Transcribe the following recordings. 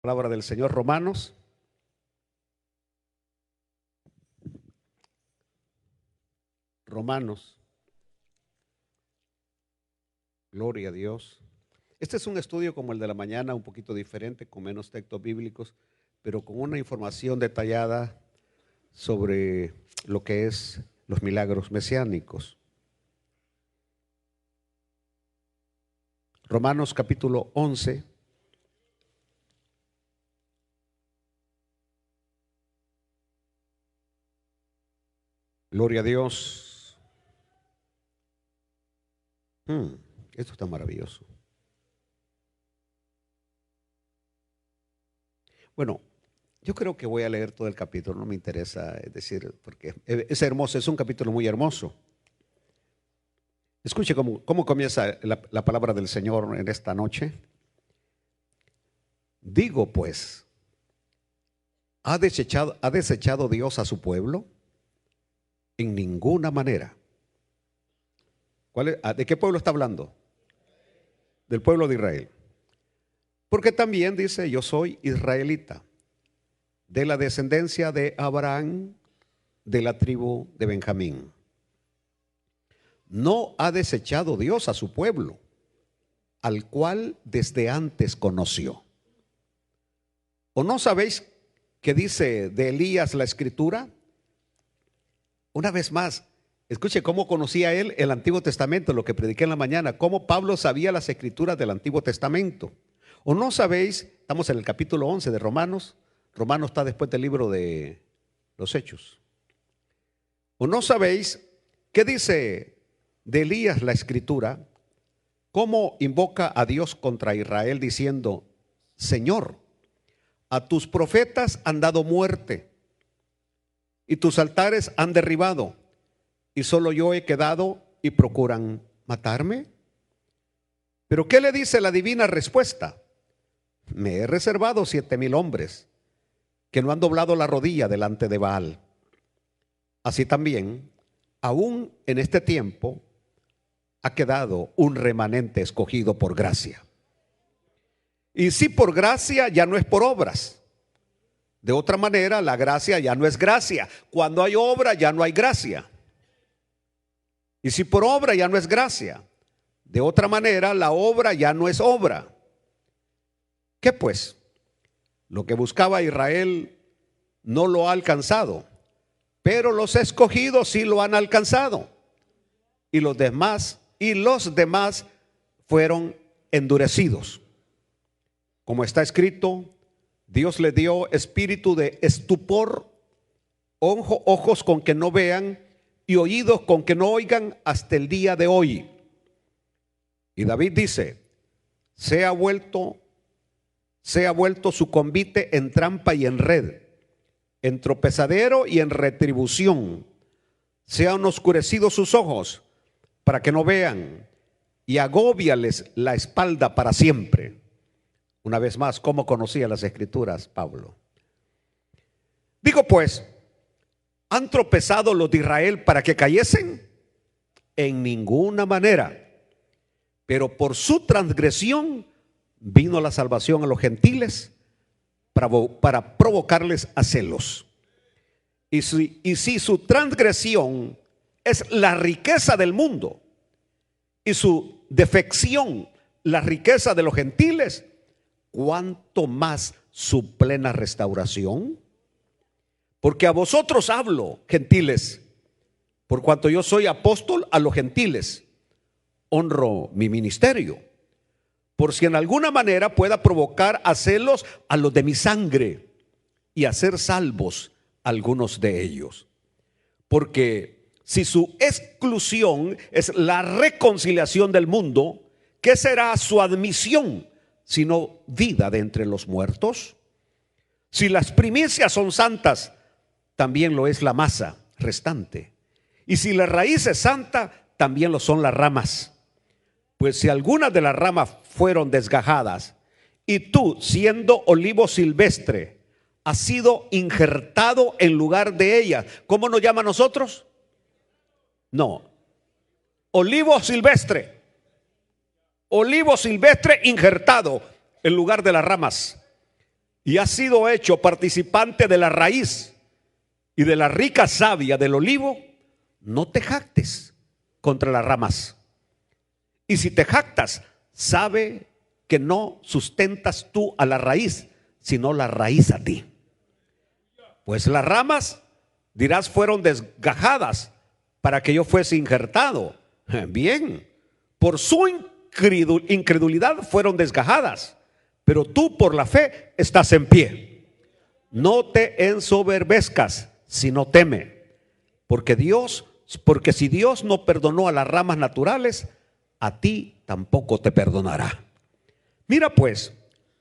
Palabra del Señor, Romanos. Gloria a Dios. Este es un estudio como el de la mañana, un poquito diferente, con menos textos bíblicos, pero con una información detallada sobre lo que es los milagros mesiánicos. Romanos capítulo 11. Gloria a Dios. Esto está maravilloso. Bueno, yo creo que voy a leer todo el capítulo, no me interesa, es decir, porque es hermoso, es un capítulo muy hermoso. Escuche cómo comienza la palabra del Señor en esta noche. Digo pues, ¿ha desechado Dios a su pueblo? En ninguna manera. ¿De qué pueblo está hablando? Del pueblo de Israel. Porque también dice, yo soy israelita, de la descendencia de Abraham, de la tribu de Benjamín. No ha desechado Dios a su pueblo, al cual desde antes conoció. ¿O no sabéis qué dice de Elías la Escritura? Una vez más, escuche cómo conocía él el Antiguo Testamento, lo que prediqué en la mañana, cómo Pablo sabía las Escrituras del Antiguo Testamento. ¿O no sabéis? Estamos en el capítulo 11 de Romanos. Romanos está después del libro de los Hechos. ¿O no sabéis qué dice de Elías la Escritura? ¿Cómo invoca a Dios contra Israel diciendo, Señor, a tus profetas han dado muerte y tus altares han derribado y solo yo he quedado y procuran matarme? ¿Pero qué le dice la divina respuesta? Me he reservado 7,000 hombres que no han doblado la rodilla delante de Baal. Así también, aún en este tiempo, ha quedado un remanente escogido por gracia. Y si por gracia, ya no es por obras. De otra manera, la gracia ya no es gracia. Cuando hay obra, ya no hay gracia. Y si por obra, ya no es gracia. De otra manera, la obra ya no es obra. ¿Qué pues? Lo que buscaba Israel no lo ha alcanzado, pero los escogidos sí lo han alcanzado. Y los demás fueron endurecidos. Como está escrito, Dios le dio espíritu de estupor, ojos con que no vean y oídos con que no oigan hasta el día de hoy. Y David dice, se ha vuelto su convite en trampa y en red, en tropezadero y en retribución. Se han oscurecido sus ojos para que no vean, y agóbiales la espalda para siempre. Una vez más, ¿cómo conocía las Escrituras Pablo? Digo pues, ¿han tropezado los de Israel para que cayesen? En ninguna manera. Pero por su transgresión vino la salvación a los gentiles para provocarles a celos. Y si su transgresión es la riqueza del mundo y su defección la riqueza de los gentiles, ¿cuánto más su plena restauración? Porque a vosotros hablo, gentiles, por cuanto yo soy apóstol a los gentiles, honro mi ministerio, por si en alguna manera pueda provocar a celos a los de mi sangre y hacer salvos algunos de ellos. Porque si su exclusión es la reconciliación del mundo, ¿qué será su admisión sino vida de entre los muertos? Si las primicias son santas, también lo es la masa restante. Y si la raíz es santa, también lo son las ramas. Pues si algunas de las ramas fueron desgajadas, y tú, siendo olivo silvestre, has sido injertado en lugar de ellas, ¿cómo nos llama a nosotros? No, olivo silvestre injertado en lugar de las ramas. y has sido hecho participante de la raíz y de la rica savia del olivo, no te jactes contra las ramas. Y si te jactas, sabe que no sustentas tú a la raíz, sino la raíz a ti. Pues las ramas, dirás, fueron desgajadas para que yo fuese injertado. Bien, por su incredulidad fueron desgajadas, pero tú por la fe estás en pie. No te ensoberbezcas, sino teme, porque si Dios no perdonó a las ramas naturales, a ti tampoco te perdonará. Mira pues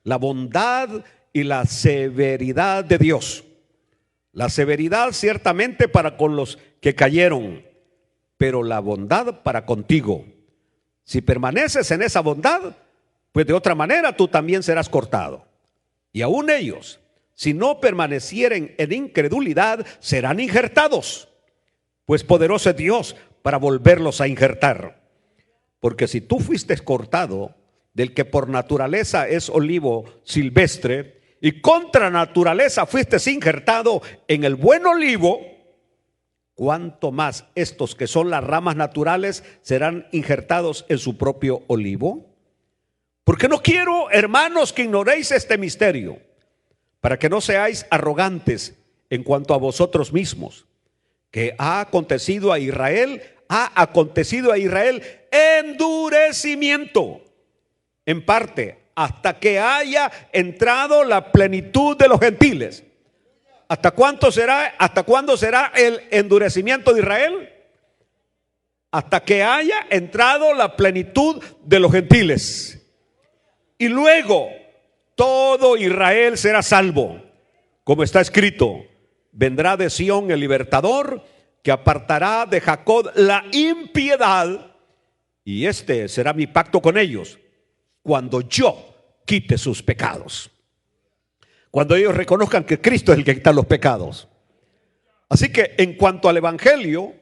la bondad y la severidad de Dios. La severidad ciertamente para con los que cayeron, pero la bondad para contigo. Si permaneces en esa bondad, pues de otra manera tú también serás cortado. Y aún ellos, si no permanecieren en incredulidad, serán injertados, pues poderoso es Dios para volverlos a injertar. Porque si tú fuiste cortado del que por naturaleza es olivo silvestre, y contra naturaleza fuiste injertado en el buen olivo, ¿cuánto más estos que son las ramas naturales serán injertados en su propio olivo? Porque no quiero, hermanos, que ignoréis este misterio, para que no seáis arrogantes en cuanto a vosotros mismos, que ha acontecido a Israel endurecimiento, en parte, hasta que haya entrado la plenitud de los gentiles. ¿Hasta cuándo será el endurecimiento de Israel? Hasta que haya entrado la plenitud de los gentiles. Y luego todo Israel será salvo, como está escrito: vendrá de Sión el libertador, que apartará de Jacob la impiedad, y este será mi pacto con ellos, cuando yo quite sus pecados. Cuando ellos reconozcan que Cristo es el que quita los pecados. Así que en cuanto al evangelio,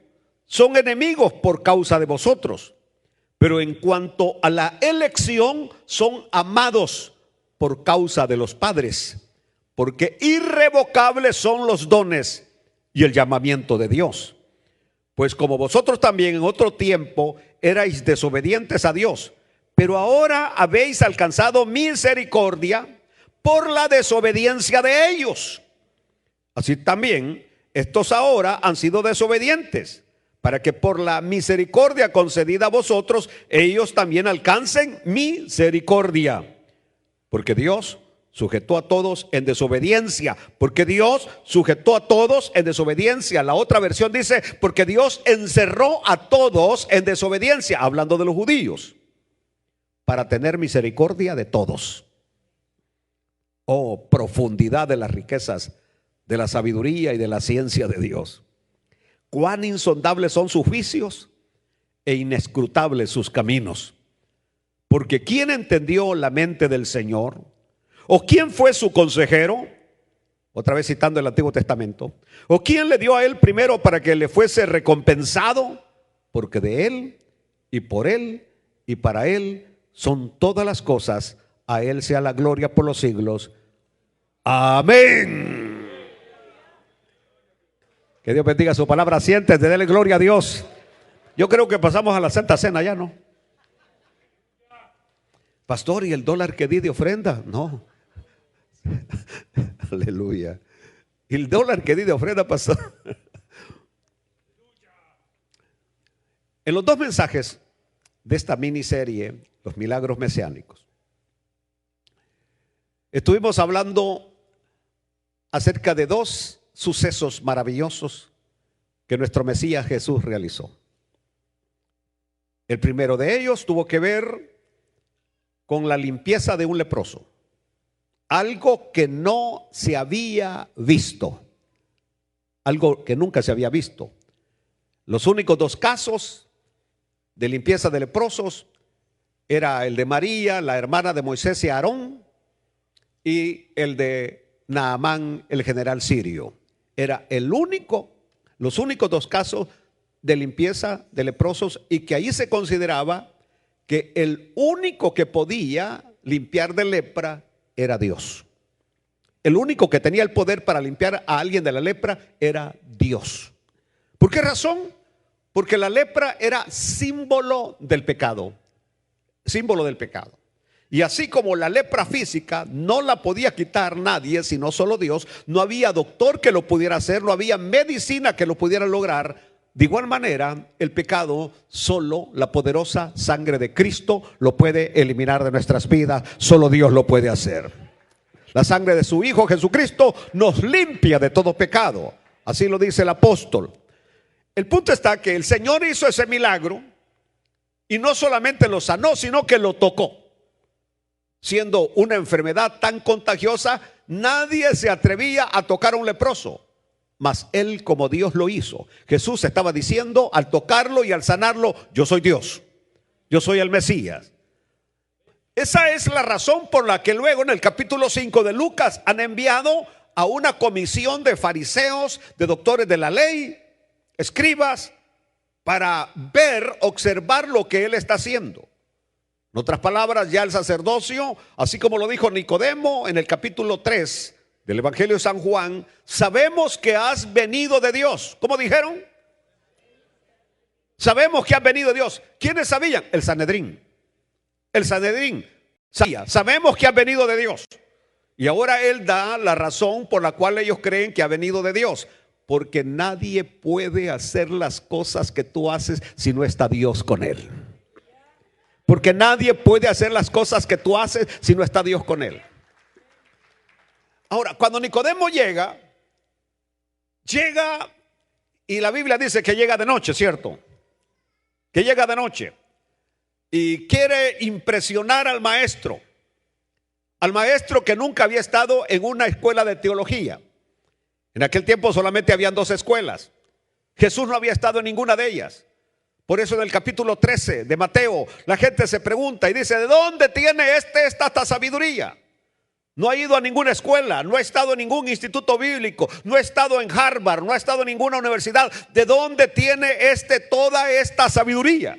son enemigos por causa de vosotros, pero en cuanto a la elección, son amados por causa de los padres, porque irrevocables son los dones y el llamamiento de Dios. Pues como vosotros también en otro tiempo erais desobedientes a Dios, pero ahora habéis alcanzado misericordia por la desobediencia de ellos. Así también estos ahora han sido desobedientes, para que por la misericordia concedida a vosotros, ellos también alcancen misericordia. Porque Dios sujetó a todos en desobediencia. Porque Dios sujetó a todos en desobediencia. La otra versión dice, porque Dios encerró a todos en desobediencia, hablando de los judíos, para tener misericordia de todos. Oh, profundidad de las riquezas, de la sabiduría y de la ciencia de Dios. Cuán insondables son sus juicios e inescrutables sus caminos. Porque ¿quién entendió la mente del Señor? ¿O quién fue su consejero? Otra vez citando el Antiguo Testamento. ¿O quién le dio a él primero para que le fuese recompensado? Porque de él y por él y para él son todas las cosas. A él sea la gloria por los siglos. Amén. Que Dios bendiga su palabra. Siéntete, dele gloria a Dios. Yo creo que pasamos a la Santa Cena ya, ¿no? Pastor, ¿y el dólar que di de ofrenda? No. Aleluya. ¿Y el dólar que di de ofrenda, pastor? En los dos mensajes de esta miniserie, Los Milagros Mesiánicos, estuvimos hablando acerca de dos sucesos maravillosos que nuestro Mesías Jesús realizó. El primero de ellos tuvo que ver con la limpieza de un leproso, algo que no se había visto, algo que nunca se había visto. Los únicos dos casos de limpieza de leprosos era el de María, la hermana de Moisés y Aarón, y el de Naamán, el general sirio. Era los únicos dos casos de limpieza de leprosos, y que ahí se consideraba que el único que podía limpiar de lepra era Dios. el único que tenía el poder para limpiar a alguien de la lepra era Dios. ¿Por qué razón? Porque la lepra era símbolo del pecado. Símbolo del pecado. Y así como la lepra física no la podía quitar nadie, sino solo Dios, no había doctor que lo pudiera hacer, no había medicina que lo pudiera lograr. De igual manera, el pecado, solo la poderosa sangre de Cristo lo puede eliminar de nuestras vidas. Solo Dios lo puede hacer. La sangre de su Hijo Jesucristo nos limpia de todo pecado. Así lo dice el apóstol. El punto está que el Señor hizo ese milagro y no solamente lo sanó, sino que lo tocó. Siendo una enfermedad tan contagiosa, nadie se atrevía a tocar a un leproso. Mas él, como Dios lo hizo, Jesús estaba diciendo al tocarlo y al sanarlo: yo soy Dios, yo soy el Mesías. Esa es la razón por la que luego en el capítulo 5 de Lucas han enviado a una comisión de fariseos, de doctores de la ley, escribas, para ver, observar lo que él está haciendo. En otras palabras, ya el sacerdocio, así como lo dijo Nicodemo en el capítulo 3 del Evangelio de San Juan: sabemos que has venido de Dios. ¿Cómo dijeron? Sabemos que has venido de Dios. ¿Quiénes sabían? El Sanedrín. El Sanedrín sabía. Sabemos que has venido de Dios. Y ahora él da la razón por la cual ellos creen que ha venido de Dios. Porque nadie puede hacer las cosas que tú haces si no está Dios con él. Porque nadie puede hacer las cosas que tú haces si no está Dios con él. Ahora, cuando Nicodemo llega y la Biblia dice que llega de noche, ¿cierto? Que llega de noche y quiere impresionar al maestro que nunca había estado en una escuela de teología. En aquel tiempo solamente habían 2 escuelas. Jesús no había estado en ninguna de ellas. Por eso en el capítulo 13 de Mateo la gente se pregunta y dice: ¿de dónde tiene esta sabiduría? No ha ido a ninguna escuela, no ha estado en ningún instituto bíblico, no ha estado en Harvard, no ha estado en ninguna universidad. ¿De dónde tiene toda esta sabiduría?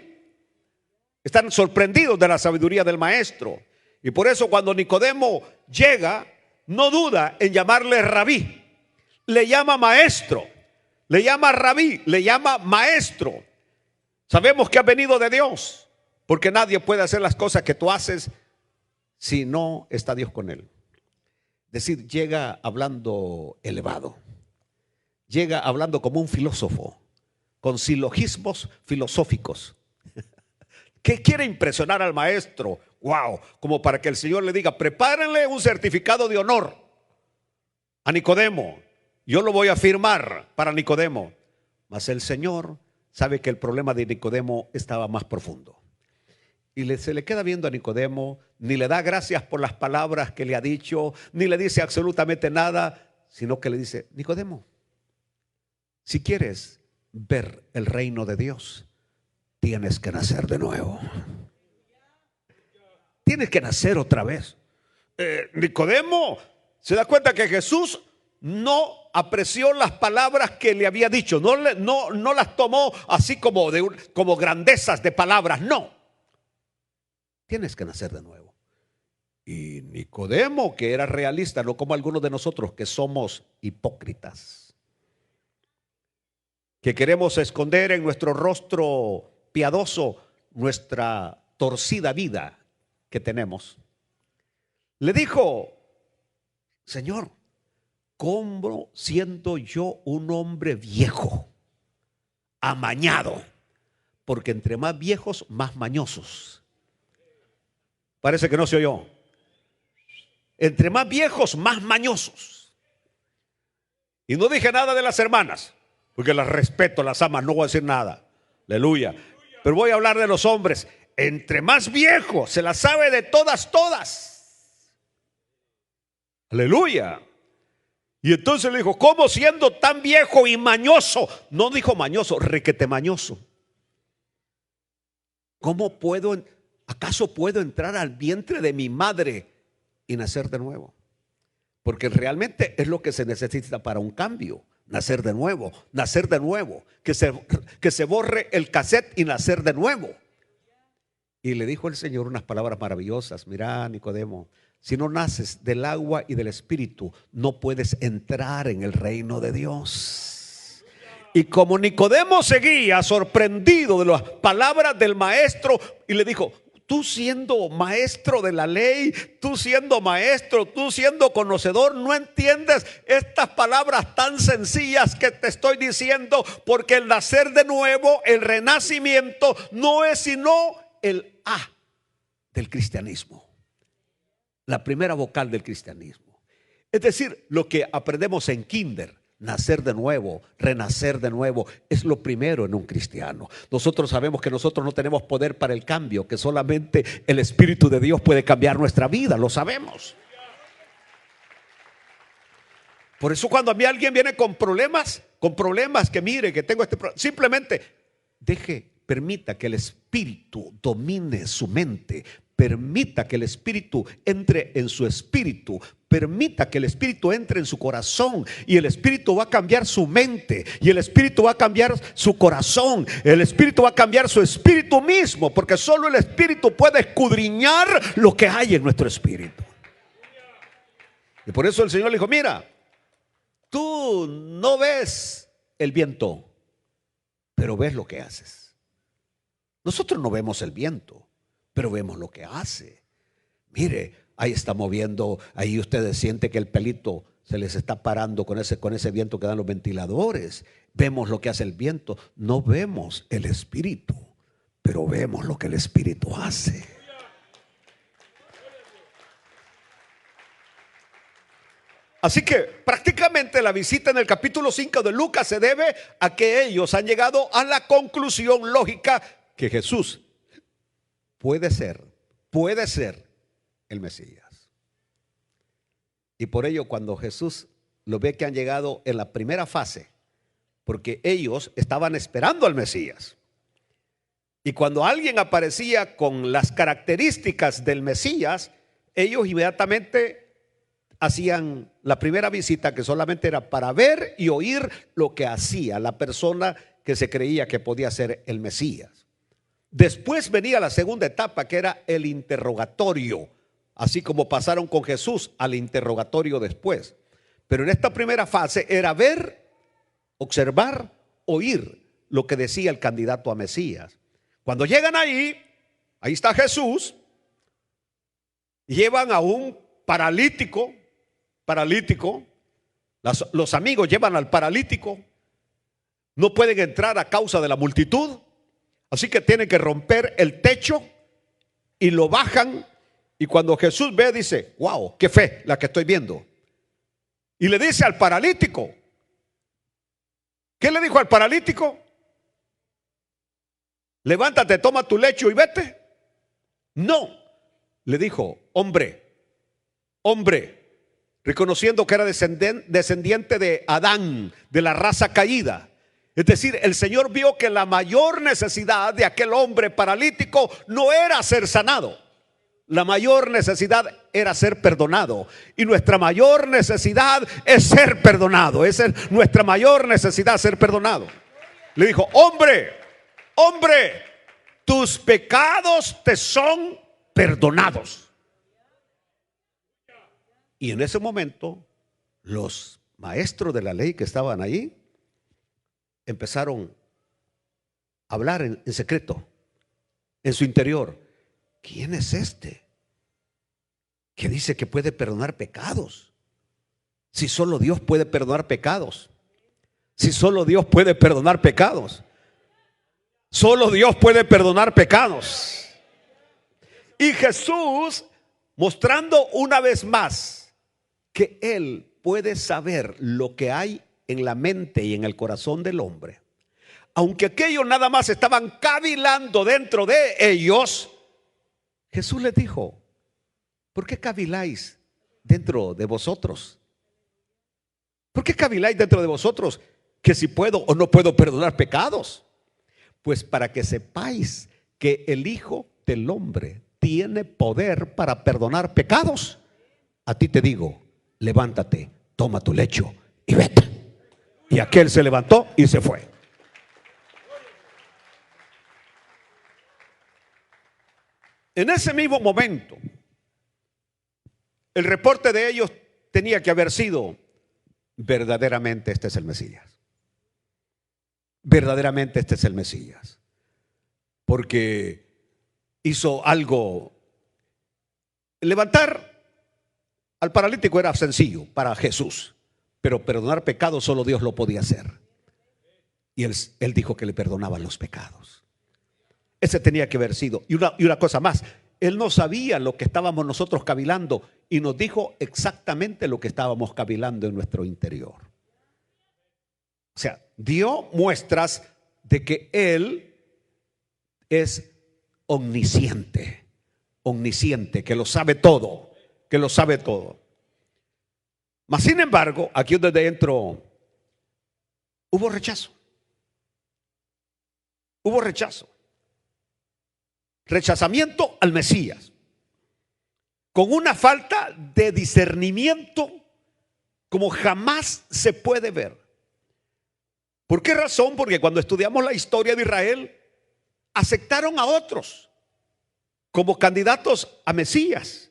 Están sorprendidos de la sabiduría del maestro. Y por eso cuando Nicodemo llega, no duda en llamarle rabí. Le llama maestro, le llama rabí, le llama maestro. Sabemos que has venido de Dios, porque nadie puede hacer las cosas que tú haces si no está Dios con él. Es decir, llega hablando elevado, llega hablando como un filósofo, con silogismos filosóficos. ¿Qué quiere impresionar al maestro? Wow, como para que el Señor le diga: prepárenle un certificado de honor a Nicodemo. Yo lo voy a firmar para Nicodemo. Mas el Señor sabe que el problema de Nicodemo estaba más profundo. Y se le queda viendo a Nicodemo, ni le da gracias por las palabras que le ha dicho, ni le dice absolutamente nada, sino que le dice: Nicodemo, si quieres ver el reino de Dios, tienes que nacer de nuevo. Tienes que nacer otra vez. Nicodemo se da cuenta que Jesús no apreció las palabras que le había dicho, no las tomó así como grandezas de palabras. No, tienes que nacer de nuevo. Y Nicodemo, que era realista, no como algunos de nosotros que somos hipócritas, que queremos esconder en nuestro rostro piadoso nuestra torcida vida que tenemos, le dijo: Señor, ¿cómo siendo yo un hombre viejo, amañado? Porque entre más viejos, más mañosos. Parece que no se oyó. Entre más viejos, más mañosos. Y no dije nada de las hermanas, porque las respeto, las amas, no voy a decir nada. Aleluya. Pero voy a hablar de los hombres. Entre más viejos, se las sabe de todas. Aleluya. Y entonces le dijo: ¿cómo siendo tan viejo y mañoso? No dijo mañoso, requete mañoso. ¿Cómo acaso puedo entrar al vientre de mi madre y nacer de nuevo? Porque realmente es lo que se necesita para un cambio. Nacer de nuevo, que se borre el cassette y nacer de nuevo. Y le dijo el Señor unas palabras maravillosas: mira, Nicodemo, si no naces del agua y del Espíritu, no puedes entrar en el reino de Dios. Y como Nicodemo seguía sorprendido de las palabras del maestro, y le dijo: tú siendo maestro de la ley, tú siendo maestro, tú siendo conocedor, no entiendes estas palabras tan sencillas que te estoy diciendo, porque el nacer de nuevo, el renacimiento, no es sino el A del cristianismo, la primera vocal del cristianismo. Es decir, lo que aprendemos en kinder, nacer de nuevo, renacer de nuevo, es lo primero en un cristiano. Nosotros sabemos que nosotros no tenemos poder para el cambio, que solamente el Espíritu de Dios puede cambiar nuestra vida, lo sabemos. Por eso cuando a mí alguien viene con problemas que mire, que tengo este problema, simplemente permita que el Espíritu domine su mente. Permita que el Espíritu entre en su espíritu. Permita que el Espíritu entre en su corazón. Y el Espíritu va a cambiar su mente. Y el Espíritu va a cambiar su corazón. El Espíritu va a cambiar su espíritu mismo. Porque solo el Espíritu puede escudriñar lo que hay en nuestro espíritu. Y por eso el Señor le dijo: mira, tú no ves el viento, pero ves lo que haces. Nosotros no vemos el viento, pero vemos lo que hace. Mire, ahí está moviendo, ahí ustedes sienten que el pelito se les está parando con ese viento que dan los ventiladores. Vemos lo que hace el viento. No vemos el Espíritu, pero vemos lo que el Espíritu hace. Así que prácticamente la visita en el capítulo 5 de Lucas se debe a que ellos han llegado a la conclusión lógica que Jesús puede ser el Mesías. Y por ello, cuando Jesús lo ve que han llegado en la primera fase, porque ellos estaban esperando al Mesías, y cuando alguien aparecía con las características del Mesías, ellos inmediatamente hacían la primera visita, que solamente era para ver y oír lo que hacía la persona que se creía que podía ser el Mesías. Después venía la segunda etapa, que era el interrogatorio, así como pasaron con Jesús al interrogatorio después. Pero en esta primera fase era ver, observar, oír lo que decía el candidato a Mesías. Cuando llegan ahí está Jesús, llevan a un paralítico, los amigos llevan al paralítico, no pueden entrar a causa de la multitud. Así que tienen que romper el techo y lo bajan. Y cuando Jesús ve, dice: wow, qué fe la que estoy viendo. Y le dice al paralítico, ¿qué le dijo al paralítico? Levántate, toma tu lecho y vete. No, le dijo: hombre, reconociendo que era descendiente de Adán, de la raza caída. Es decir, el Señor vio que la mayor necesidad de aquel hombre paralítico no era ser sanado. La mayor necesidad era ser perdonado. Y nuestra mayor necesidad es ser perdonado. Esa es nuestra mayor necesidad, ser perdonado. Le dijo: hombre, tus pecados te son perdonados. Y en ese momento, los maestros de la ley que estaban ahí empezaron a hablar en secreto, en su interior: ¿quién es este que dice que puede perdonar pecados? Si solo Dios puede perdonar pecados. Si solo Dios puede perdonar pecados. Solo Dios puede perdonar pecados. Y Jesús, mostrando una vez más que Él puede saber lo que hay en la mente y en el corazón del hombre, aunque aquellos nada más estaban cavilando dentro de ellos, Jesús les dijo: ¿por qué caviláis dentro de vosotros? ¿Por qué caviláis dentro de vosotros que si puedo o no puedo perdonar pecados? Pues para que sepáis que el Hijo del Hombre tiene poder para perdonar pecados. A ti te digo: levántate, toma tu lecho y vete. Y aquel se levantó y se fue. En ese mismo momento, el reporte de ellos tenía que haber sido: verdaderamente este es el Mesías. Verdaderamente este es el Mesías. Porque hizo algo. Levantar al paralítico era sencillo para Jesús, pero perdonar pecados solo Dios lo podía hacer. Y él dijo que le perdonaban los pecados. Ese tenía que haber sido. Y una cosa más, él no sabía lo que estábamos nosotros cavilando y nos dijo exactamente lo que estábamos cavilando en nuestro interior. O sea, dio muestras de que él es omnisciente, que lo sabe todo, Mas sin embargo, aquí donde dentro hubo rechazo. Rechazamiento al Mesías, con una falta de discernimiento como jamás se puede ver. ¿Por qué razón? Porque cuando estudiamos la historia de Israel, aceptaron a otros como candidatos a Mesías.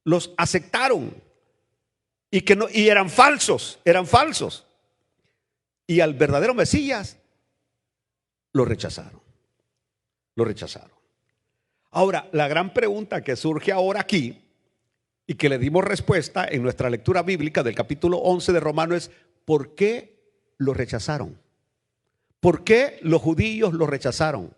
Los aceptaron y eran falsos. Y al verdadero Mesías lo rechazaron. Ahora, la gran pregunta que surge ahora aquí y que le dimos respuesta en nuestra lectura bíblica del capítulo 11 de Romanos es: ¿por qué lo rechazaron? ¿Por qué los judíos lo rechazaron?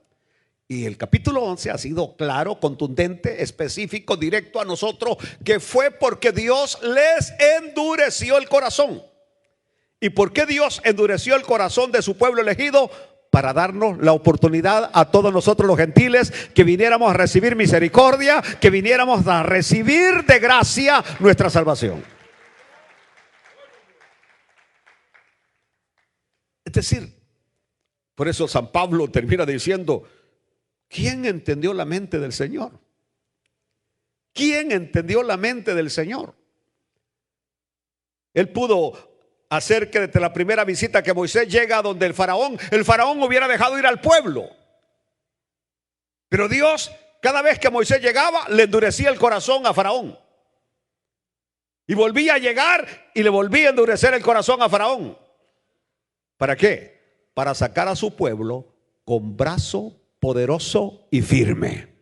Y el capítulo 11 ha sido claro, contundente, específico, directo a nosotros, que fue porque Dios les endureció el corazón. ¿Y por qué Dios endureció el corazón de su pueblo elegido? Para darnos la oportunidad a todos nosotros los gentiles que viniéramos a recibir misericordia, que viniéramos a recibir de gracia nuestra salvación. Es decir, por eso San Pablo termina diciendo: ¿quién entendió la mente del Señor? ¿Quién entendió la mente del Señor? Él pudo hacer que desde la primera visita que Moisés llega donde el faraón hubiera dejado ir al pueblo. Pero Dios, cada vez que Moisés llegaba, le endurecía el corazón a faraón. Y volvía a llegar y le volvía a endurecer el corazón a faraón. ¿Para qué? Para sacar a su pueblo con brazo poderoso y firme.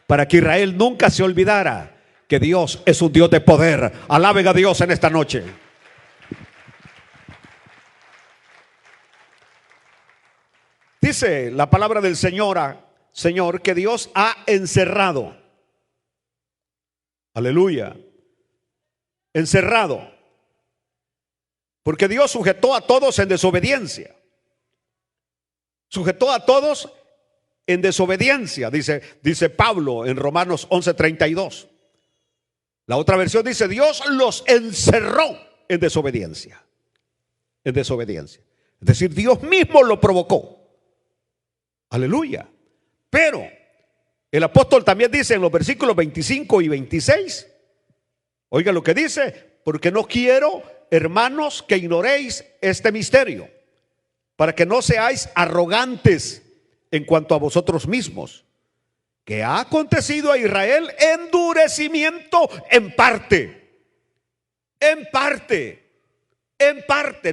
Para que Israel nunca se olvidara que Dios es un Dios de poder. Alaben a Dios en esta noche. Dice la palabra del Señor que Dios ha encerrado. Aleluya. Encerrado. Porque Dios sujetó a todos en desobediencia. Sujetó a todos en desobediencia, dice Pablo en Romanos 11:32. La otra versión dice: Dios los encerró en desobediencia. En desobediencia. Es decir, Dios mismo lo provocó. Aleluya. Pero el apóstol también dice en los versículos 25 y 26, oiga lo que dice: porque no quiero, hermanos, que ignoréis este misterio, para que no seáis arrogantes en cuanto a vosotros mismos, que ha acontecido a Israel endurecimiento en parte.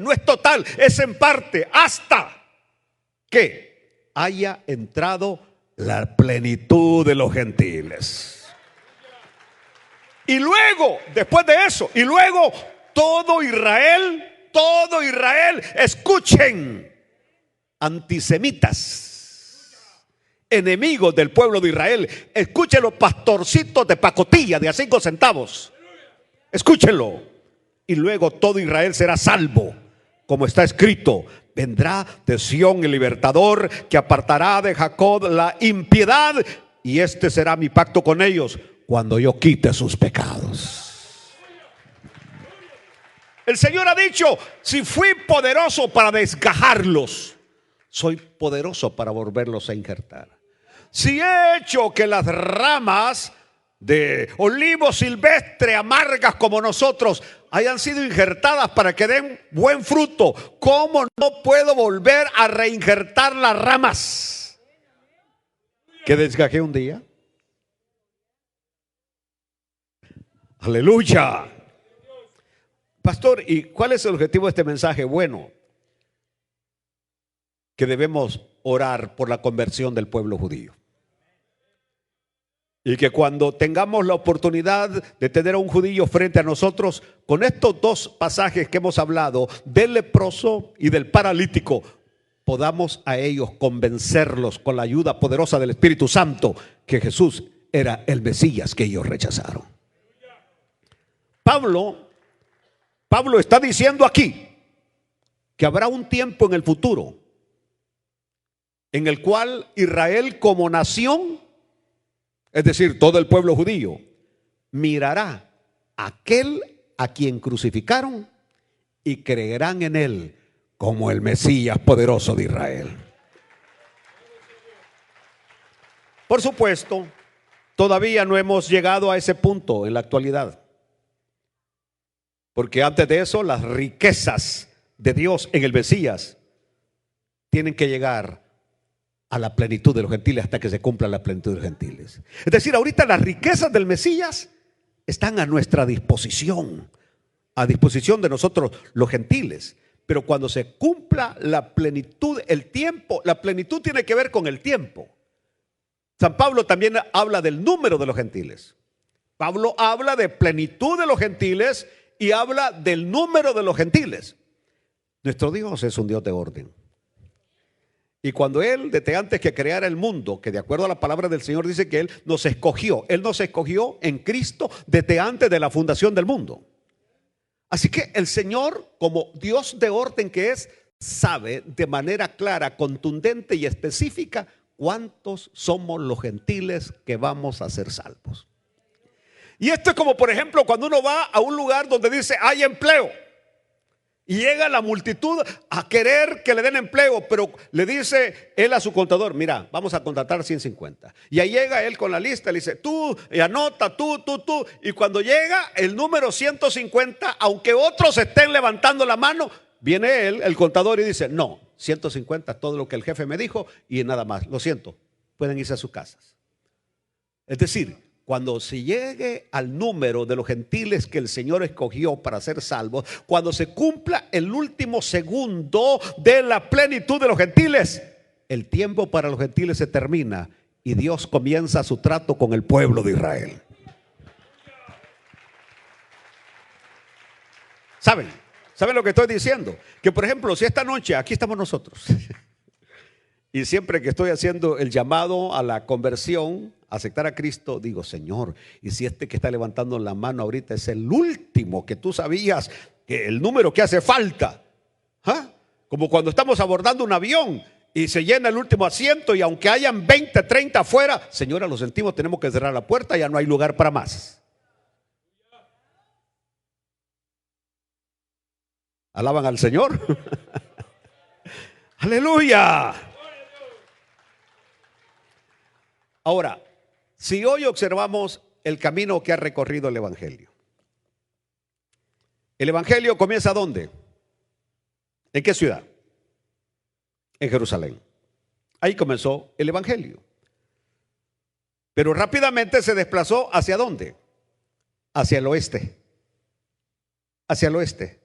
No es total, es en parte, hasta que haya entrado la plenitud de los gentiles. Y luego, después de eso, todo Israel, escuchen, antisemitas, enemigos del pueblo de Israel, escuchen los pastorcitos de pacotilla de a 5 centavos, escúchenlo. Y luego todo Israel será salvo, como está escrito: vendrá de Sión el libertador, que apartará de Jacob la impiedad, y este será mi pacto con ellos cuando yo quite sus pecados. El Señor ha dicho: si fui poderoso para desgajarlos, soy poderoso para volverlos a injertar. Si he hecho que las ramas de olivo silvestre amargas como nosotros hayan sido injertadas para que den buen fruto, ¿cómo no puedo volver a reinjertar las ramas que desgajé un día? Aleluya. Pastor, ¿y cuál es el objetivo de este mensaje? Bueno, que debemos orar por la conversión del pueblo judío. Y que cuando tengamos la oportunidad de tener a un judío frente a nosotros, con estos dos pasajes que hemos hablado, del leproso y del paralítico, podamos a ellos convencerlos con la ayuda poderosa del Espíritu Santo que Jesús era el Mesías que ellos rechazaron. Pablo está diciendo aquí que habrá un tiempo en el futuro en el cual Israel como nación, es decir, todo el pueblo judío, mirará a aquel a quien crucificaron y creerán en él como el Mesías poderoso de Israel. Por supuesto, todavía no hemos llegado a ese punto en la actualidad, porque antes de eso las riquezas de Dios en el Mesías tienen que llegar a la plenitud de los gentiles hasta que se cumpla la plenitud de los gentiles. Es decir, ahorita las riquezas del Mesías están a nuestra disposición, a disposición de nosotros los gentiles. Pero cuando se cumpla la plenitud, el tiempo, la plenitud tiene que ver con el tiempo. San Pablo también habla del número de los gentiles. Pablo habla de plenitud de los gentiles y habla del número de los gentiles. Nuestro Dios es un Dios de orden. Y cuando Él, desde antes que creara el mundo, que de acuerdo a la palabra del Señor dice que Él nos escogió en Cristo desde antes de la fundación del mundo. Así que el Señor, como Dios de orden que es, sabe de manera clara, contundente y específica cuántos somos los gentiles que vamos a ser salvos. Y esto es como, por ejemplo, cuando uno va a un lugar donde dice hay empleo. Y llega la multitud a querer que le den empleo, pero le dice él a su contador, mira, vamos a contratar 150. Y ahí llega él con la lista, le dice, tú, y anota, tú. Y cuando llega el número 150, aunque otros estén levantando la mano, viene él, el contador, y dice, no, 150, todo lo que el jefe me dijo y nada más. Lo siento, pueden irse a sus casas. Es decir, cuando se llegue al número de los gentiles que el Señor escogió para ser salvos, cuando se cumpla el último segundo de la plenitud de los gentiles, el tiempo para los gentiles se termina y Dios comienza su trato con el pueblo de Israel. ¿Saben lo que estoy diciendo? Que por ejemplo, si esta noche aquí estamos nosotros y siempre que estoy haciendo el llamado a la conversión, aceptar a Cristo, digo, Señor, y si este que está levantando la mano ahorita es el último que tú sabías que el número que hace falta, como cuando estamos abordando un avión y se llena el último asiento y aunque hayan 20, 30 afuera, Señora, lo sentimos, tenemos que cerrar la puerta, ya no hay lugar para más. ¿Alaban al Señor? ¡Aleluya! Ahora, si hoy observamos el camino que ha recorrido el Evangelio comienza ¿dónde? ¿En qué ciudad? En Jerusalén. Ahí comenzó el Evangelio. Pero rápidamente se desplazó ¿hacia dónde? Hacia el oeste. Hacia el oeste.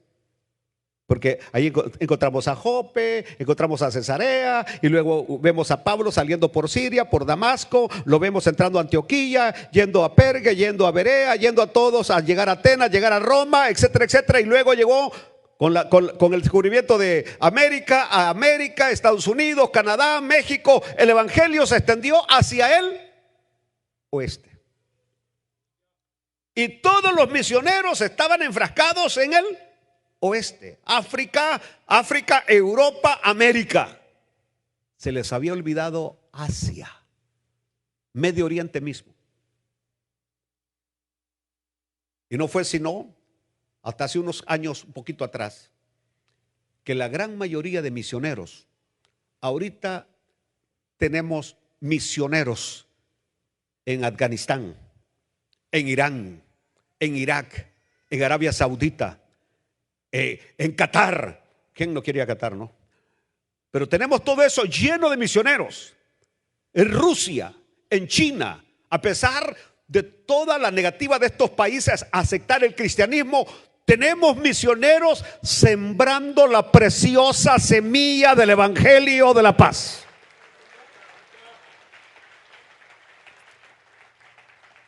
Porque ahí encontramos a Jope, encontramos a Cesarea y luego vemos a Pablo saliendo por Siria, por Damasco, lo vemos entrando a Antioquía, yendo a Perge, yendo a Berea, yendo a todos, a llegar a Atenas, llegar a Roma, etcétera, etcétera. Y luego llegó con el descubrimiento de América, Estados Unidos, Canadá, México. El evangelio se extendió hacia el oeste. Y todos los misioneros estaban enfrascados en el oeste, África, Europa, América. Se les había olvidado Asia, Medio Oriente mismo. Y no fue sino hasta hace unos años, un poquito atrás, que la gran mayoría de misioneros, ahorita tenemos misioneros en Afganistán, en Irán, en Irak, en Arabia Saudita, en Qatar. ¿Quién no quiere ir a Qatar, no? Pero tenemos todo eso lleno de misioneros. En Rusia, en China, a pesar de toda la negativa de estos países a aceptar el cristianismo, tenemos misioneros sembrando la preciosa semilla del evangelio de la paz.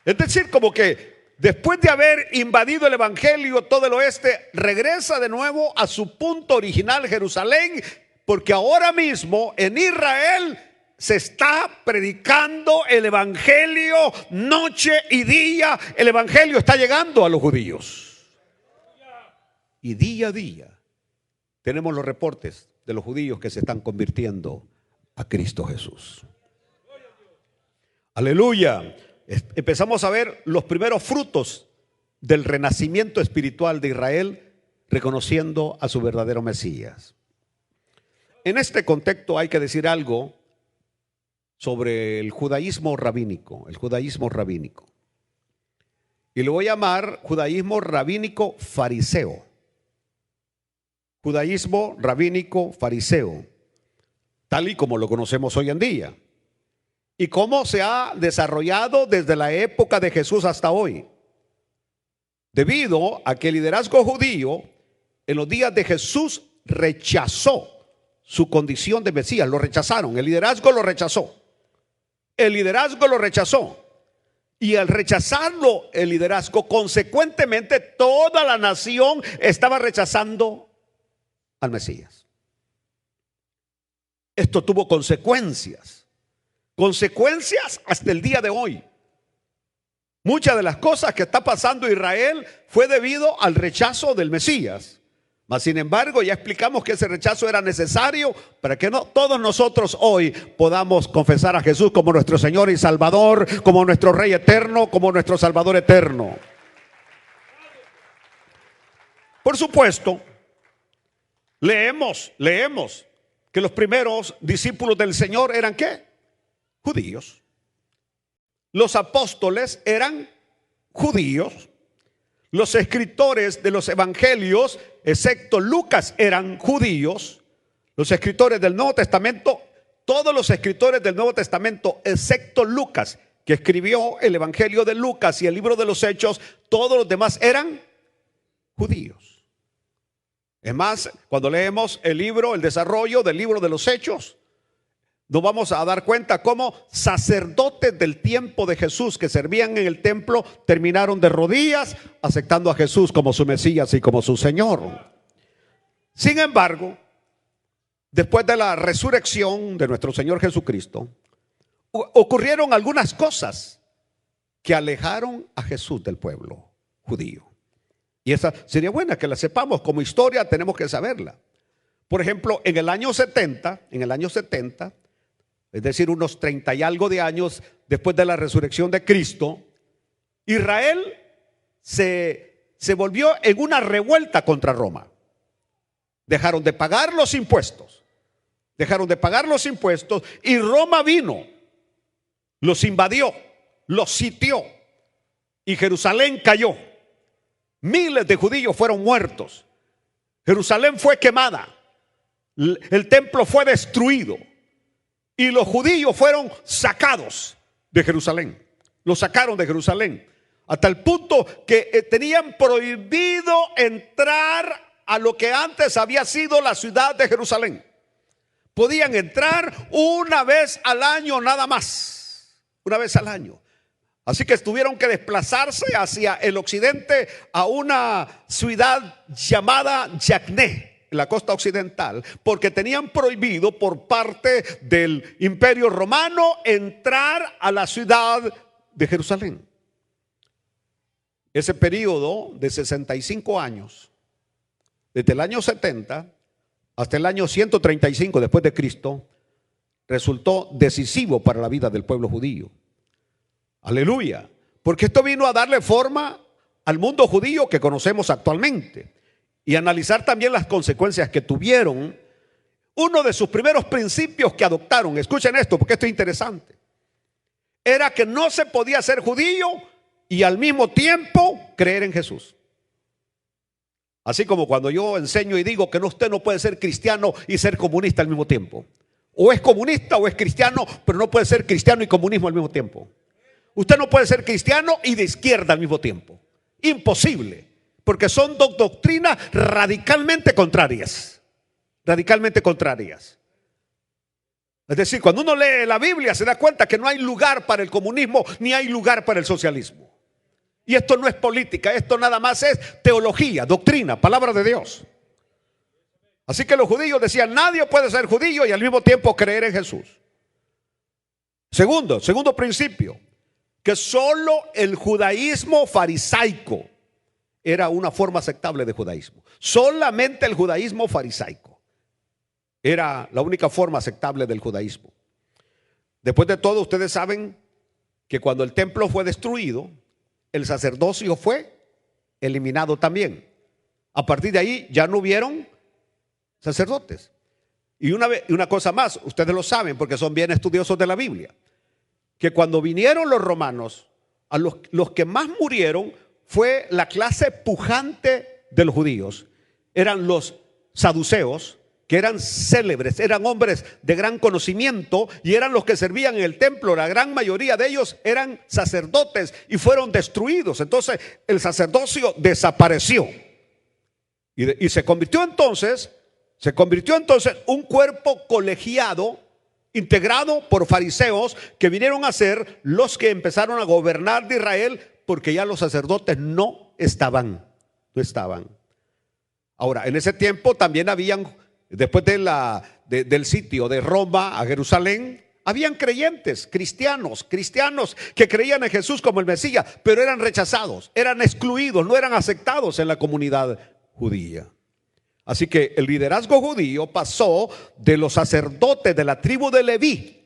Es decir, como que después de haber invadido el evangelio todo el oeste, regresa de nuevo a su punto original, Jerusalén, porque ahora mismo en Israel se está predicando el evangelio noche y día. El evangelio está llegando a los judíos. Y día a día tenemos los reportes de los judíos que se están convirtiendo a Cristo Jesús. Aleluya. Empezamos a ver los primeros frutos del renacimiento espiritual de Israel, reconociendo a su verdadero Mesías. En este contexto hay que decir algo sobre el judaísmo rabínico, Y lo voy a llamar judaísmo rabínico fariseo. Judaísmo rabínico fariseo, tal y como lo conocemos hoy en día. Y cómo se ha desarrollado desde la época de Jesús hasta hoy. Debido a que el liderazgo judío en los días de Jesús rechazó su condición de Mesías, lo rechazaron, el liderazgo lo rechazó. Y al rechazarlo el liderazgo, consecuentemente toda la nación estaba rechazando al Mesías. Esto tuvo consecuencias hasta el día de hoy. Muchas de las cosas que está pasando Israel fue debido al rechazo del Mesías. Mas sin embargo, ya explicamos que ese rechazo era necesario para que todos nosotros hoy podamos confesar a Jesús como nuestro Señor y Salvador, como nuestro Rey eterno, como nuestro Salvador eterno. Por supuesto, leemos que los primeros discípulos del Señor eran ¿qué? Judíos. Los apóstoles eran judíos. Los escritores de los evangelios, excepto Lucas, eran judíos. Los escritores del Nuevo Testamento, todos los escritores del Nuevo Testamento, excepto Lucas, que escribió el evangelio de Lucas y el libro de los Hechos, todos los demás eran judíos. Es más, cuando leemos el desarrollo del libro de los Hechos, nos vamos a dar cuenta cómo sacerdotes del tiempo de Jesús que servían en el templo terminaron de rodillas aceptando a Jesús como su Mesías y como su Señor. Sin embargo, después de la resurrección de nuestro Señor Jesucristo, ocurrieron algunas cosas que alejaron a Jesús del pueblo judío. Y esa sería buena que la sepamos. Como historia tenemos que saberla. Por ejemplo, en el año 70, es decir, unos 30 y algo de años después de la resurrección de Cristo, Israel se volvió en una revuelta contra Roma. Dejaron de pagar los impuestos y Roma vino, los invadió, los sitió y Jerusalén cayó. Miles de judíos fueron muertos. Jerusalén fue quemada. El templo fue destruido. Y los judíos fueron sacados de Jerusalén. Los sacaron de Jerusalén. Hasta el punto que tenían prohibido entrar a lo que antes había sido la ciudad de Jerusalén. Podían entrar una vez al año nada más. Una vez al año. Así que tuvieron que desplazarse hacia el occidente a una ciudad llamada Yacné, en la costa occidental, porque tenían prohibido por parte del Imperio Romano entrar a la ciudad de Jerusalén. Ese periodo de 65 años, desde el año 70 hasta el año 135 después de Cristo, resultó decisivo para la vida del pueblo judío. Aleluya, porque esto vino a darle forma al mundo judío que conocemos actualmente. Y analizar también las consecuencias que tuvieron. Uno de sus primeros principios que adoptaron, escuchen esto porque esto es interesante, era que no se podía ser judío y al mismo tiempo creer en Jesús. Así como cuando yo enseño y digo que usted no puede ser cristiano y ser comunista al mismo tiempo. O es comunista o es cristiano, pero no puede ser cristiano y comunismo al mismo tiempo. Usted no puede ser cristiano y de izquierda al mismo tiempo. Imposible, porque son dos doctrinas radicalmente contrarias. Radicalmente contrarias. Es decir, cuando uno lee la Biblia se da cuenta que no hay lugar para el comunismo ni hay lugar para el socialismo. Y esto no es política, esto nada más es teología, doctrina, palabra de Dios. Así que los judíos decían, nadie puede ser judío y al mismo tiempo creer en Jesús. Segundo principio, que solo el judaísmo farisaico era una forma aceptable de judaísmo. Solamente el judaísmo farisaico era la única forma aceptable del judaísmo. Después de todo, ustedes saben que cuando el templo fue destruido, el sacerdocio fue eliminado también. A partir de ahí ya no hubieron sacerdotes. Y una cosa más, ustedes lo saben porque son bien estudiosos de la Biblia, que cuando vinieron los romanos, a los que más murieron fue la clase pujante de los judíos. Eran los saduceos, que eran célebres, eran hombres de gran conocimiento y eran los que servían en el templo. La gran mayoría de ellos eran sacerdotes y fueron destruidos. Entonces el sacerdocio desapareció y se convirtió entonces un cuerpo colegiado, integrado por fariseos, que vinieron a ser los que empezaron a gobernar de Israel, porque ya los sacerdotes no estaban. Ahora, en ese tiempo también habían, después del sitio de Roma a Jerusalén, habían creyentes, cristianos que creían en Jesús como el Mesías, pero eran rechazados, eran excluidos, no eran aceptados en la comunidad judía. Así que el liderazgo judío pasó de los sacerdotes de la tribu de Leví,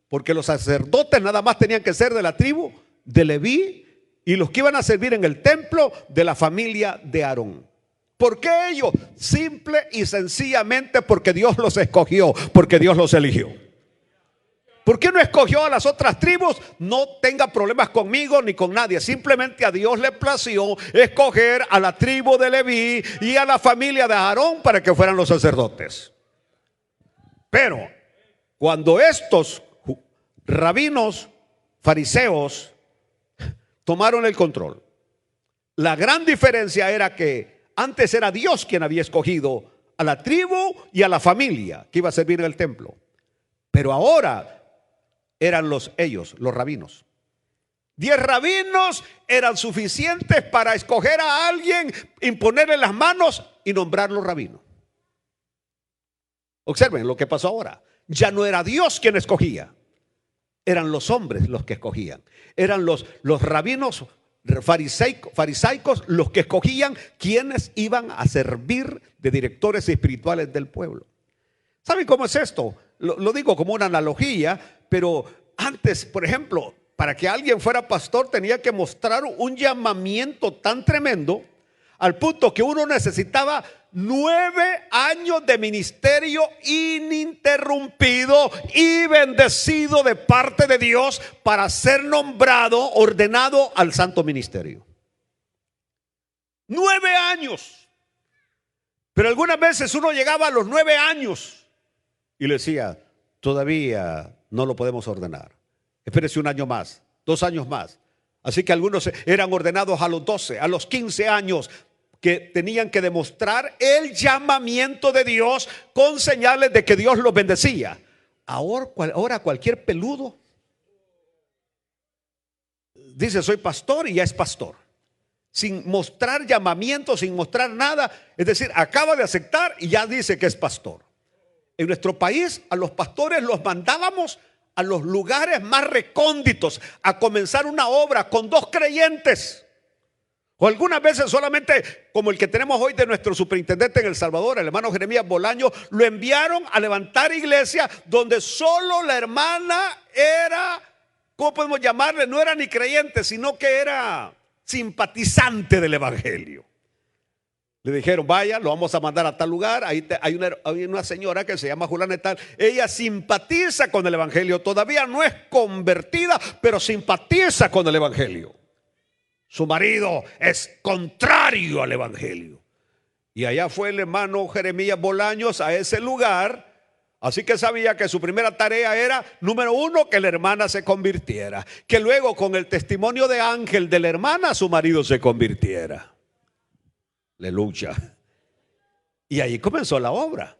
porque los sacerdotes nada más tenían que ser de la tribu de Leví, y los que iban a servir en el templo de la familia de Aarón. ¿Por qué ellos? Simple y sencillamente porque Dios los escogió, porque Dios los eligió. ¿Por qué no escogió a las otras tribus? No tenga problemas conmigo ni con nadie. Simplemente a Dios le plació escoger a la tribu de Leví y a la familia de Aarón para que fueran los sacerdotes. Pero cuando estos rabinos fariseos tomaron el control, la gran diferencia era que antes era Dios quien había escogido a la tribu y a la familia que iba a servir en el templo. Pero ahora eran ellos, los rabinos. 10 rabinos eran suficientes para escoger a alguien, imponerle las manos y nombrarlo rabino. Observen lo que pasó ahora. Ya no era Dios quien escogía, eran los hombres los que escogían. Eran los rabinos farisaicos los que escogían quienes iban a servir de directores espirituales del pueblo. ¿Saben cómo es esto? Lo digo como una analogía, pero antes, por ejemplo, para que alguien fuera pastor tenía que mostrar un llamamiento tan tremendo, al punto que uno necesitaba 9 años de ministerio ininterrumpido y bendecido de parte de Dios para ser nombrado, ordenado al santo ministerio. 9 años. Pero algunas veces uno llegaba a los 9 años y le decía, todavía no lo podemos ordenar. Espérese un año más, 2 años más. Así que algunos eran ordenados a los 12, a los 15 años, que tenían que demostrar el llamamiento de Dios con señales de que Dios los bendecía. Ahora cualquier peludo dice soy pastor y ya es pastor, sin mostrar llamamiento, sin mostrar nada. Es decir, acaba de aceptar y ya dice que es pastor. En nuestro país a los pastores los mandábamos a los lugares más recónditos a comenzar una obra con 2 creyentes, o algunas veces solamente, como el que tenemos hoy de nuestro superintendente en El Salvador, el hermano Jeremías Bolaño. Lo enviaron a levantar iglesia donde solo la hermana era, ¿cómo podemos llamarle? No era ni creyente, sino que era simpatizante del evangelio. Le dijeron, vaya, lo vamos a mandar a tal lugar. Ahí hay una señora que se llama Juliana tal. Ella simpatiza con el evangelio. Todavía no es convertida, pero simpatiza con el evangelio. Su marido es contrario al evangelio. Y allá fue el hermano Jeremías Bolaños a ese lugar Así que sabía que su primera tarea era, número uno, que la hermana se convirtiera. Que luego con el testimonio de Ángel de la hermana, su marido se convirtiera. Aleluya. Y ahí comenzó la obra.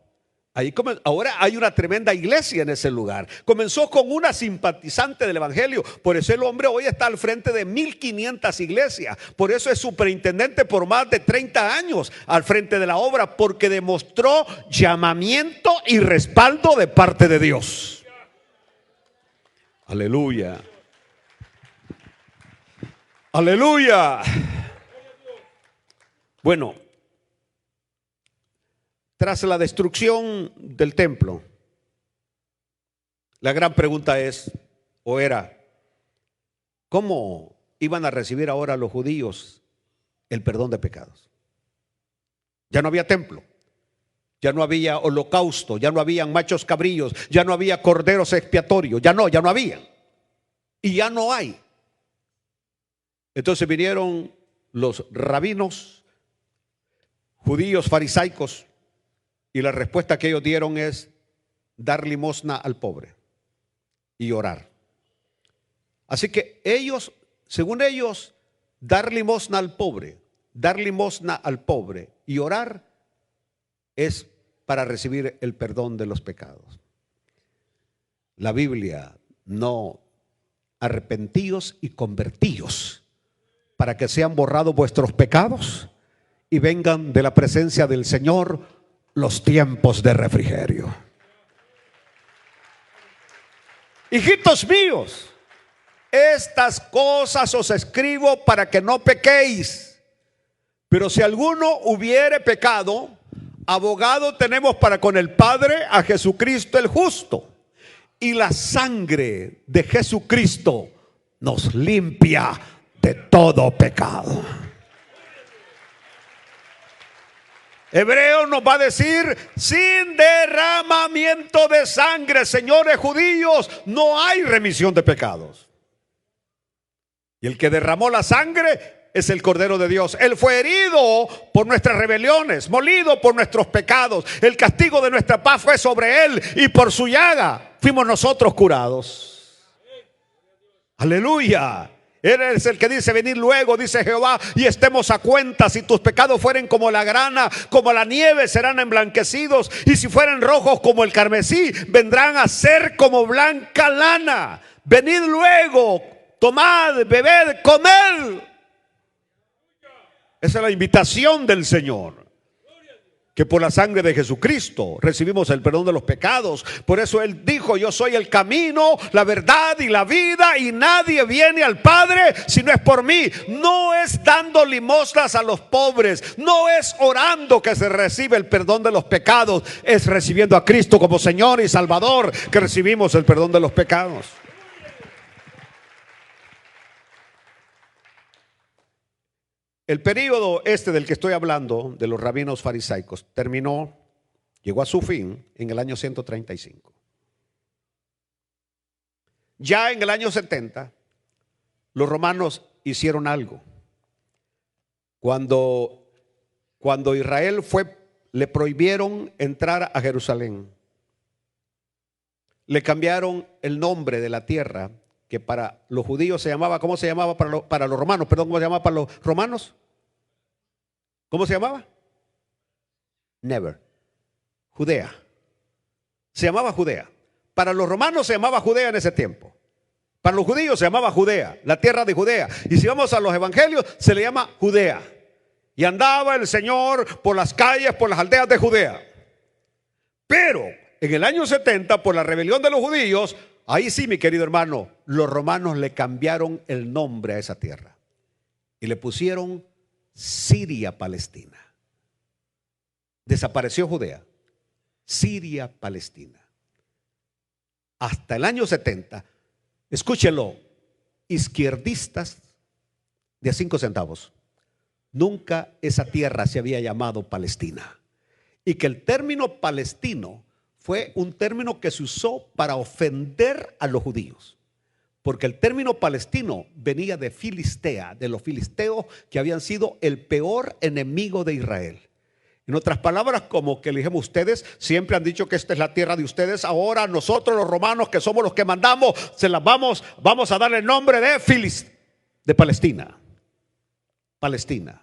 Ahora hay una tremenda iglesia en ese lugar. Comenzó con una simpatizante del evangelio. Por eso el hombre hoy está al frente de 1500 iglesias. Por eso es superintendente por más de 30 años al frente de la obra, porque demostró llamamiento y respaldo de parte de Dios. Aleluya. Aleluya. Bueno, tras la destrucción del templo, la gran pregunta es, o era, ¿cómo iban a recibir ahora los judíos el perdón de pecados? Ya no había templo, ya no había holocausto, ya no habían machos cabrillos, ya no había corderos expiatorios, ya no había. Y ya no hay. Entonces vinieron los rabinos judíos farisaicos. Y la respuesta que ellos dieron es dar limosna al pobre y orar. Así que ellos, según ellos, dar limosna al pobre y orar es para recibir el perdón de los pecados. La Biblia no, arrepentíos y convertíos para que sean borrados vuestros pecados y vengan de la presencia del Señor los tiempos de refrigerio. Hijitos míos, estas cosas os escribo para que no pequéis. Pero si alguno hubiere pecado, abogado tenemos para con el Padre, a Jesucristo el justo. Y la sangre de Jesucristo nos limpia de todo pecado. Hebreo nos va a decir, sin derramamiento de sangre, señores judíos, no hay remisión de pecados. Y el que derramó la sangre es el Cordero de Dios. Él fue herido por nuestras rebeliones, molido por nuestros pecados. El castigo de nuestra paz fue sobre él y por su llaga fuimos nosotros curados. Aleluya. Él es el que dice, venid luego, dice Jehová, y estemos a cuenta. Si tus pecados fueren como la grana, como la nieve, serán emblanquecidos. Y si fueren rojos como el carmesí, vendrán a ser como blanca lana. Venid luego, tomad, bebed, comed. Esa es la invitación del Señor. Que por la sangre de Jesucristo recibimos el perdón de los pecados. Por eso Él dijo, yo soy el camino, la verdad y la vida, y nadie viene al Padre si no es por mí. No es dando limosnas a los pobres, no es orando que se recibe el perdón de los pecados, es recibiendo a Cristo como Señor y Salvador que recibimos el perdón de los pecados. El período del que estoy hablando, de los rabinos farisaicos, llegó a su fin en el año 135. Ya en el año 70, los romanos hicieron algo. Cuando Israel le prohibieron entrar a Jerusalén, le cambiaron el nombre de la tierra, que para los judíos se llamaba, ¿cómo se llamaba para los romanos? Perdón, ¿cómo se llamaba para los romanos? ¿Cómo se llamaba? Never. Judea. Se llamaba Judea. Para los romanos se llamaba Judea en ese tiempo. Para los judíos se llamaba Judea, la tierra de Judea. Y si vamos a los evangelios, se le llama Judea. Y andaba el Señor por las calles, por las aldeas de Judea. Pero en el año 70, por la rebelión de los judíos, ahí sí, mi querido hermano, los romanos le cambiaron el nombre a esa tierra y le pusieron Siria Palestina. Desapareció Judea, Siria Palestina. Hasta el año 70, escúchelo, izquierdistas de 5 centavos, nunca esa tierra se había llamado Palestina. Y que el término palestino fue un término que se usó para ofender a los judíos, porque el término palestino venía de Filistea, de los filisteos que habían sido el peor enemigo de Israel. En otras palabras, como que le dijimos, ustedes siempre han dicho que esta es la tierra de ustedes. Ahora nosotros los romanos, que somos los que mandamos, se las vamos a darle el nombre de Palestina. Palestina.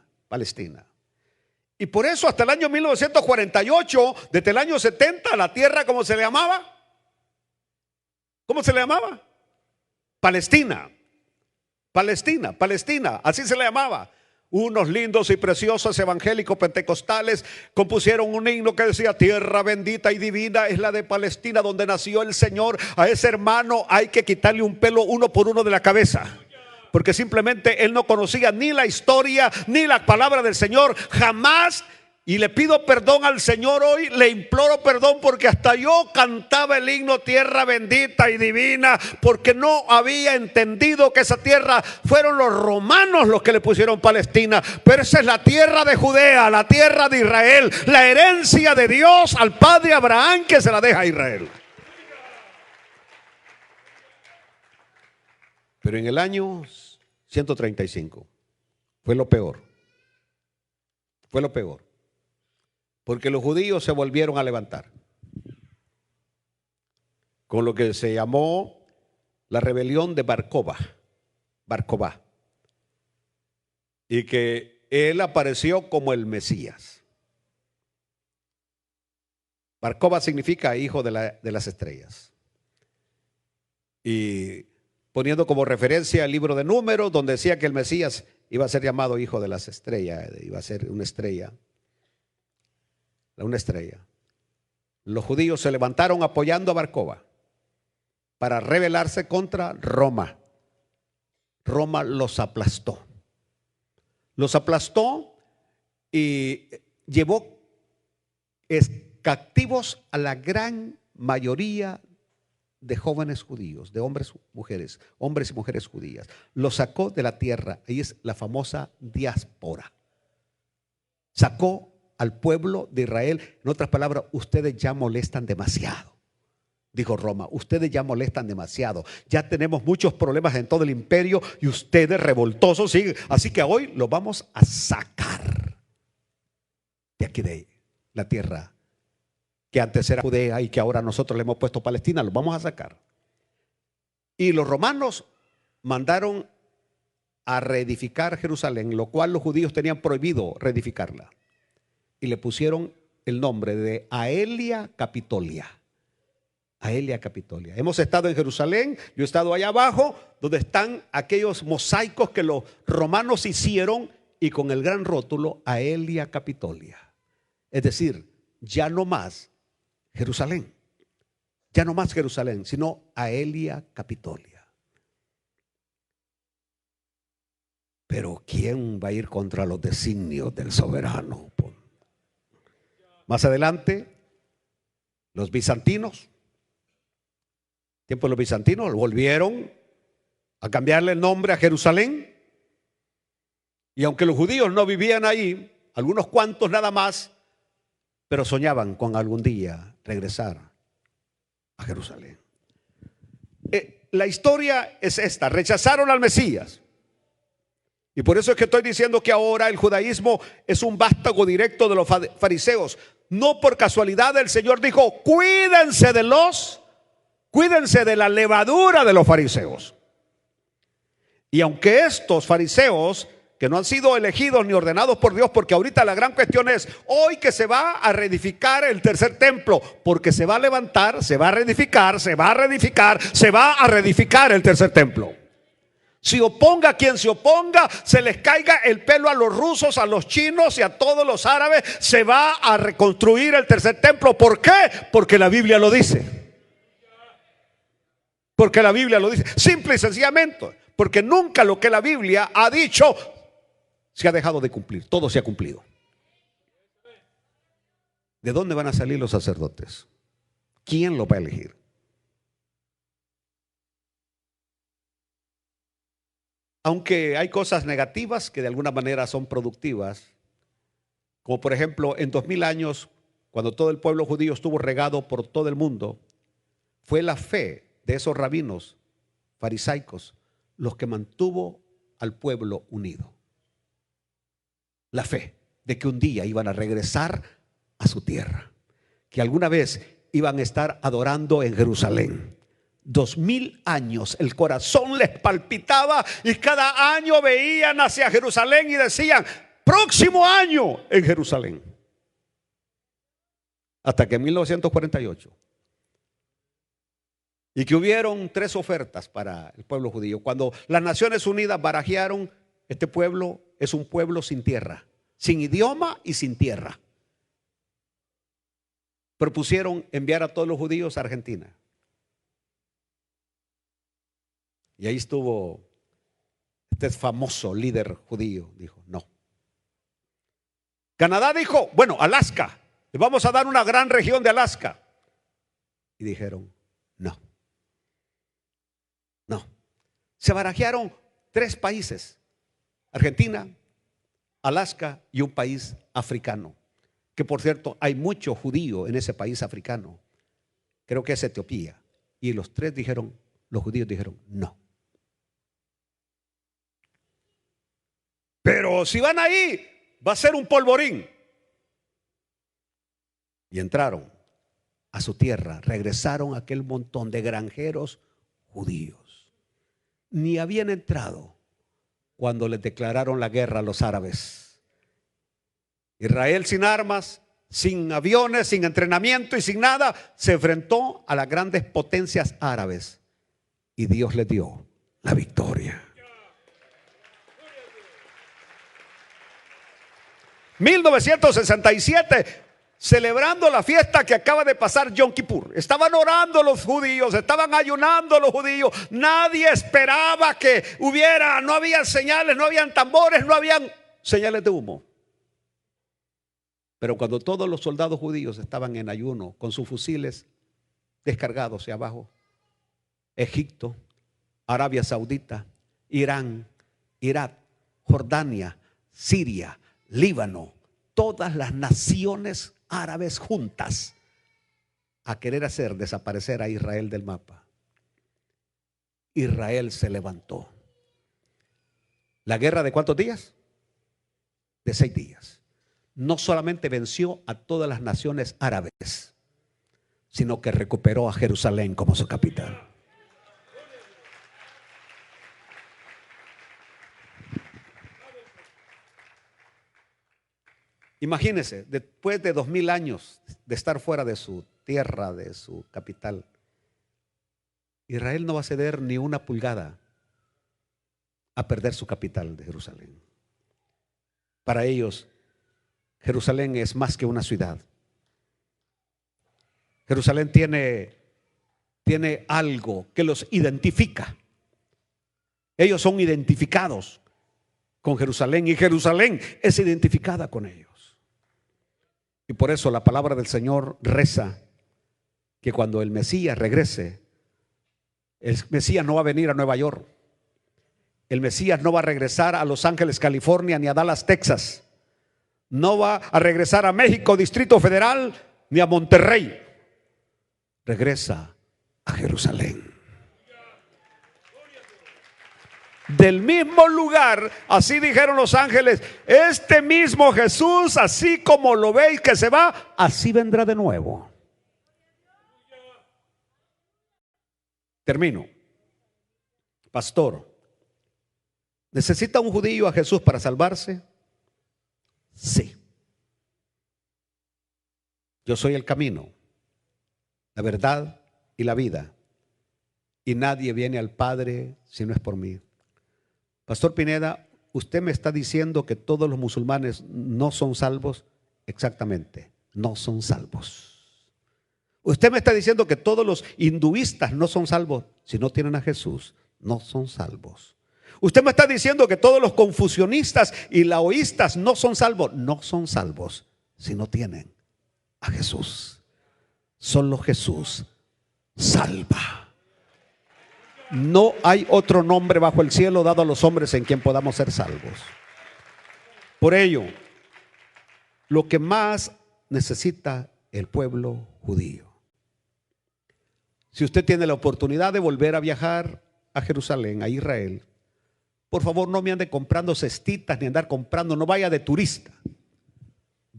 Y por eso hasta el año 1948, desde el año 70, la tierra, ¿cómo se le llamaba? ¿Cómo se le llamaba? Palestina, así se le llamaba. Unos lindos y preciosos evangélicos pentecostales compusieron un himno que decía: tierra bendita y divina es la de Palestina, donde nació el Señor. A ese hermano hay que quitarle un pelo uno por uno de la cabeza, porque simplemente él no conocía ni la historia ni la palabra del Señor, jamás. Y le pido perdón al Señor hoy, le imploro perdón, porque hasta yo cantaba el himno tierra bendita y divina, porque no había entendido que esa tierra fueron los romanos los que le pusieron Palestina. Pero esa es la tierra de Judea, la tierra de Israel, la herencia de Dios al padre Abraham, que se la deja a Israel. Pero en el año 135 fue lo peor. Porque los judíos se volvieron a levantar con lo que se llamó la rebelión de Bar Kobá, y que él apareció como el Mesías. Bar Kobá significa hijo de las estrellas, y poniendo como referencia el libro de Números, donde decía que el Mesías iba a ser llamado hijo de las estrellas, iba a ser una estrella. Los judíos se levantaron apoyando a Bar Kobá para rebelarse contra Roma. Roma los aplastó y llevó cautivos a la gran mayoría de jóvenes judíos, de hombres y mujeres judías. Los sacó de la tierra. Ahí es la famosa diáspora. Sacó al pueblo de Israel. En otras palabras, ustedes ya molestan demasiado, dijo Roma. Ustedes ya molestan demasiado. Ya tenemos muchos problemas en todo el imperio y ustedes revoltosos siguen. Así que hoy los vamos a sacar de aquí, de la tierra que antes era Judea y que ahora nosotros le hemos puesto Palestina. Los vamos a sacar. Y los romanos mandaron a reedificar Jerusalén, lo cual los judíos tenían prohibido reedificarla. Y le pusieron el nombre de Aelia Capitolia. Hemos estado en Jerusalén, yo he estado allá abajo, donde están aquellos mosaicos que los romanos hicieron, y con el gran rótulo Aelia Capitolia. Es decir, ya no más Jerusalén, sino Aelia Capitolia. Pero ¿quién va a ir contra los designios del soberano? Más adelante, los bizantinos, los bizantinos volvieron a cambiarle el nombre a Jerusalén. Y aunque los judíos no vivían ahí, algunos cuantos nada más, pero soñaban con algún día regresar a Jerusalén. La historia es esta: rechazaron al Mesías. Y por eso es que estoy diciendo que ahora el judaísmo es un vástago directo de los fariseos. No por casualidad el Señor dijo: cuídense de la levadura de los fariseos. Y aunque estos fariseos, que no han sido elegidos ni ordenados por Dios, porque ahorita la gran cuestión es hoy que se va a reedificar el tercer templo, porque se va a levantar, se va a reedificar el tercer templo. Si oponga quien se oponga, se les caiga el pelo a los rusos, a los chinos y a todos los árabes, se va a reconstruir el tercer templo. ¿Por qué? Porque la Biblia lo dice. Simple y sencillamente, porque nunca lo que la Biblia ha dicho se ha dejado de cumplir. Todo se ha cumplido. ¿De dónde van a salir los sacerdotes? ¿Quién los va a elegir? Aunque hay cosas negativas que de alguna manera son productivas, como por ejemplo en 2000 años, cuando todo el pueblo judío estuvo regado por todo el mundo, fue la fe de esos rabinos farisaicos los que mantuvo al pueblo unido. La fe de que un día iban a regresar a su tierra, que alguna vez iban a estar adorando en Jerusalén. 2000 años el corazón les palpitaba y cada año veían hacia Jerusalén y decían: próximo año en Jerusalén. Hasta que en 1948, y que hubieron 3 ofertas para el pueblo judío. Cuando las Naciones Unidas barajearon, este pueblo es un pueblo sin tierra, sin idioma y sin tierra. Propusieron enviar a todos los judíos a Argentina. Y ahí estuvo este famoso líder judío. Dijo: no. Canadá dijo: bueno, Alaska, le vamos a dar una gran región de Alaska. Y dijeron: no. No. Se barajearon 3 países: Argentina, Alaska y un país africano, que por cierto hay mucho judío en ese país africano. Creo que es Etiopía. Y los 3 dijeron, los judíos dijeron: no. Pero si van ahí, va a ser un polvorín. Y entraron a su tierra, regresaron aquel montón de granjeros judíos. Ni habían entrado cuando les declararon la guerra a los árabes. Israel sin armas, sin aviones, sin entrenamiento y sin nada, se enfrentó a las grandes potencias árabes y Dios les dio la victoria. 1967, celebrando la fiesta que acaba de pasar, Yom Kippur. Estaban orando los judíos, estaban ayunando los judíos. Nadie esperaba que hubiera, no habían señales, no habían tambores, no habían señales de humo. Pero cuando todos los soldados judíos estaban en ayuno, con sus fusiles descargados hacia abajo, Egipto, Arabia Saudita, Irán, Irak, Jordania, Siria, Líbano, todas las naciones árabes juntas a querer hacer desaparecer a Israel del mapa. Israel se levantó. ¿La guerra de cuántos días? De 6 días. No solamente venció a todas las naciones árabes, sino que recuperó a Jerusalén como su capital. Imagínense, después de 2000 años de estar fuera de su tierra, de su capital, Israel no va a ceder ni una pulgada a perder su capital de Jerusalén. Para ellos, Jerusalén es más que una ciudad. Jerusalén tiene algo que los identifica. Ellos son identificados con Jerusalén y Jerusalén es identificada con ellos. Y por eso la palabra del Señor reza que cuando el Mesías regrese, el Mesías no va a venir a Nueva York. El Mesías no va a regresar a Los Ángeles, California, ni a Dallas, Texas. No va a regresar a México, Distrito Federal, ni a Monterrey. Regresa a Jerusalén. Del mismo lugar, así dijeron los ángeles, este mismo Jesús, así como lo veis que se va, así vendrá de nuevo. Termino. Pastor, ¿necesita un judío a Jesús para salvarse? Sí. Yo soy el camino, la verdad y la vida. Y nadie viene al Padre si no es por mí. Pastor Pineda, ¿usted me está diciendo que todos los musulmanes no son salvos? Exactamente, no son salvos. Usted me está diciendo que todos los hinduistas no son salvos. Si no tienen a Jesús, no son salvos. Usted me está diciendo que todos los confucionistas y laoístas no son salvos. No son salvos si no tienen a Jesús. Solo Jesús salva. No hay otro nombre bajo el cielo dado a los hombres en quien podamos ser salvos. Por ello, lo que más necesita el pueblo judío. Si usted tiene la oportunidad de volver a viajar a Jerusalén, a Israel, por favor no me ande comprando cestitas ni andar comprando, no vaya de turista.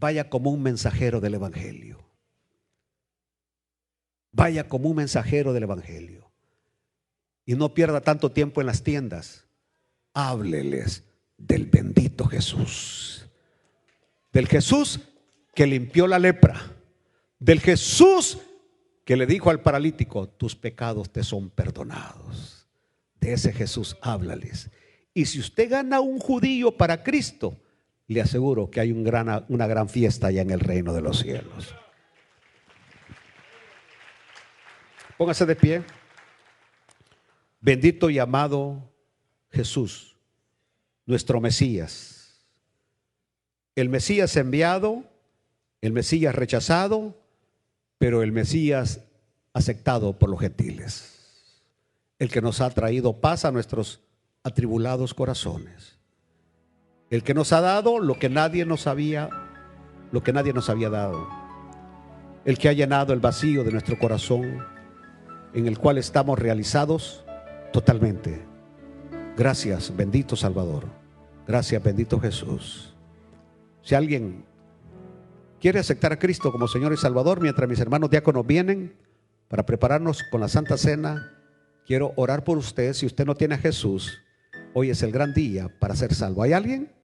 vaya como un mensajero del Evangelio. Vaya como un mensajero del Evangelio. Y no pierda tanto tiempo en las tiendas. Hábleles del bendito Jesús. Del Jesús que limpió la lepra. Del Jesús que le dijo al paralítico: tus pecados te son perdonados. De ese Jesús háblales. Y si usted gana un judío para Cristo, le aseguro que hay una gran fiesta allá en el reino de los cielos. Póngase de pie. Bendito y amado Jesús, nuestro Mesías. El Mesías enviado, el Mesías rechazado, pero el Mesías aceptado por los gentiles. El que nos ha traído paz a nuestros atribulados corazones. El que nos ha dado lo que nadie nos había dado. El que ha llenado el vacío de nuestro corazón, en el cual estamos realizados totalmente. Gracias, bendito Salvador. Gracias, bendito Jesús. Si alguien quiere aceptar a Cristo como Señor y Salvador, mientras mis hermanos diáconos vienen para prepararnos con la Santa Cena, quiero orar por usted. Si usted no tiene a Jesús, hoy es el gran día para ser salvo. ¿Hay alguien?